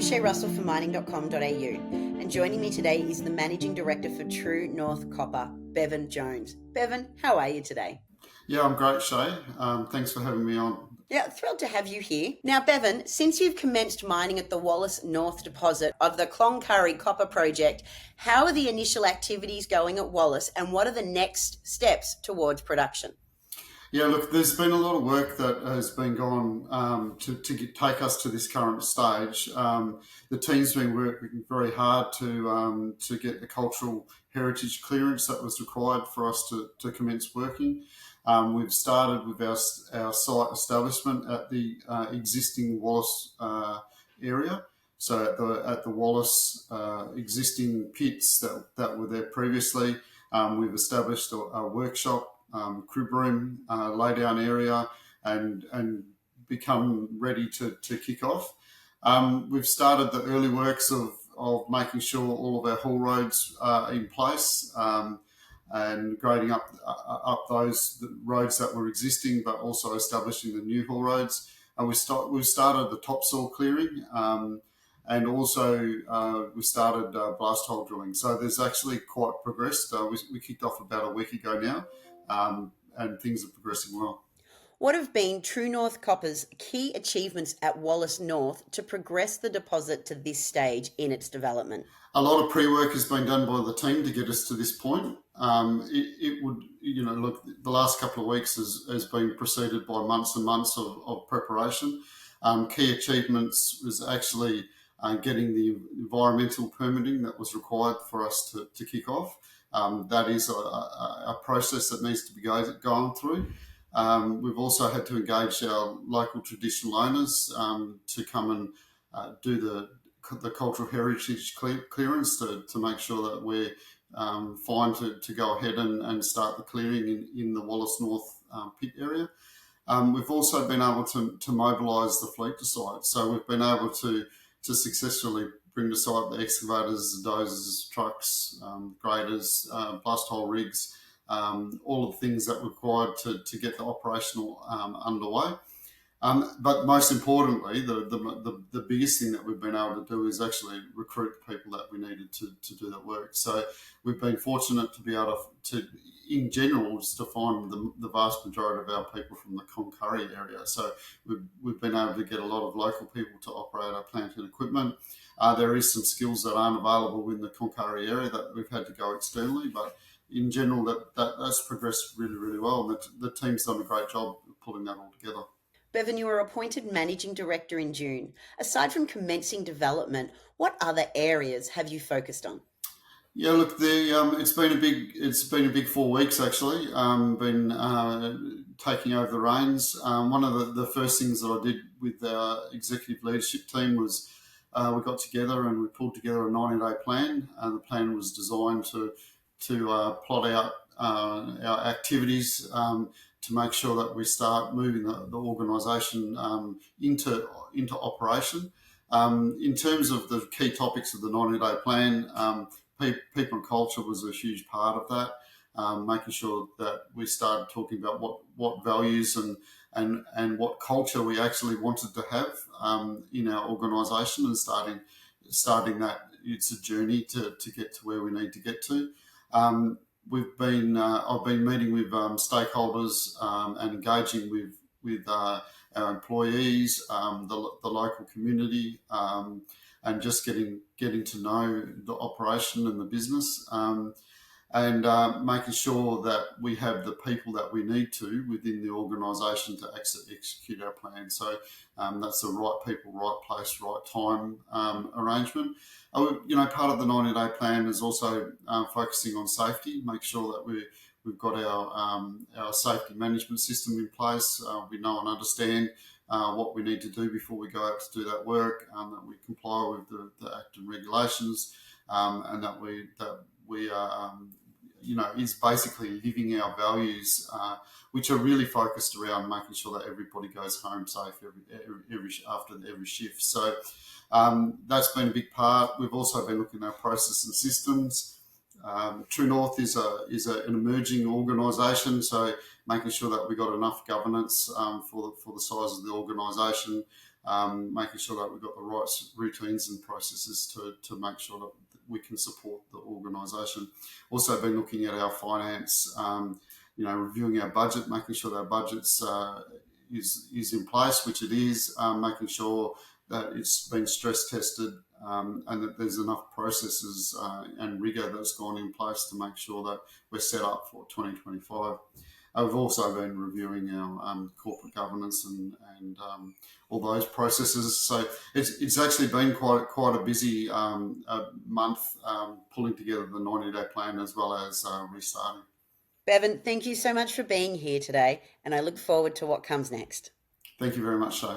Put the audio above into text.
I'm Shay Russell for mining.com.au, and joining me today is the Managing Director for True North Copper, Bevan Jones. Bevan, how are you today? Yeah, I'm great, Shay. Thanks for having me on. Yeah, thrilled to have you here. Now, Bevan, since you've commenced mining at the Wallace North deposit of the Cloncurry Copper Project, how are the initial activities going at Wallace, and what are the next steps towards production? Yeah, look, there's been a lot of work that has been gone take us to this current stage. The team's been working very hard to get the cultural heritage clearance that was required for us to commence working. We've started with our site establishment at the existing Wallace area. So at the Wallace existing pits that were there previously, we've established a workshop, crib room, lay down area, and become ready to kick off. We've started the early works of making sure all of our haul roads are in place, and grading up those roads that were existing, but also establishing the new haul roads. And we've started the topsoil clearing, and also we started blast hole drilling. So there's actually quite progressed. We kicked off about a week ago now, and things are progressing well. What have been True North Copper's key achievements at Wallace North to progress the deposit to this stage in its development? A lot of pre-work has been done by the team to get us to this point. It would, look, the last couple of weeks has been preceded by months and months of preparation. Key achievements was actually getting the environmental permitting that was required for us to kick off. That is a process that needs to be gone through. We've also had to engage our local traditional owners to come and do the cultural heritage clearance to make sure that we're fine to go ahead and start the clearing in the Wallace North pit area. We've also been able to mobilise the fleet to site. So we've been able to successfully bring to site the excavators, dozers, trucks, graders, blast hole rigs, all of the things that were required to get the operational underway. But most importantly, the biggest thing that we've been able to do is actually recruit the people that we needed to do that work. So we've been fortunate to be able to in general, just to find the vast majority of our people from the Cloncurry area. So we've been able to get a lot of local people to operate our plant and equipment. There is some skills that aren't available in the Cloncurry area that we've had to go externally, but in general, that's progressed really, really well. And the team's done a great job of pulling that all together. Bevan, you were appointed Managing Director in June. Aside from commencing development, what other areas have you focused on? Yeah, look, it's been a big 4 weeks actually. Been taking over the reins. One of the first things that I did with our executive leadership team was we got together and we pulled together a 90-day plan. And the plan was designed to plot out our activities to make sure that we start moving the organisation into operation. In terms of the key topics of the 90-day plan, people and culture was a huge part of that, making sure that we started talking about what values and what culture we actually wanted to have in our organisation, and starting that. It's a journey to get to where we need to get to. I've been meeting with stakeholders and engaging with our employees, the local community, and just getting to know the operation and the business, and making sure that we have the people that we need to within the organisation to execute our plan. So that's the right people, right place, right time arrangement. Part of the 90-day plan is also focusing on safety, make sure that we've got our safety management system in place. We know and understand what we need to do before we go out to do that work, that we comply with the Act and regulations, and that we are, is basically living our values, which are really focused around making sure that everybody goes home safe after every shift. So that's been a big part. We've also been looking at our process and systems. True North is an emerging organisation, so making sure that we got enough governance for the size of the organisation. making sure that we've got the right routines and processes to make sure that we can support the organisation. Also been looking at our finance, reviewing our budget, making sure that our budget's is in place, which it is, making sure that it's been stress tested, and that there's enough processes and rigour that's gone in place to make sure that we're set up for 2025. We've also been reviewing our corporate governance and all those processes. So it's actually been quite a busy month, pulling together the 90-day plan as well as restarting. Bevan, thank you so much for being here today, and I look forward to what comes next. Thank you very much, Shay.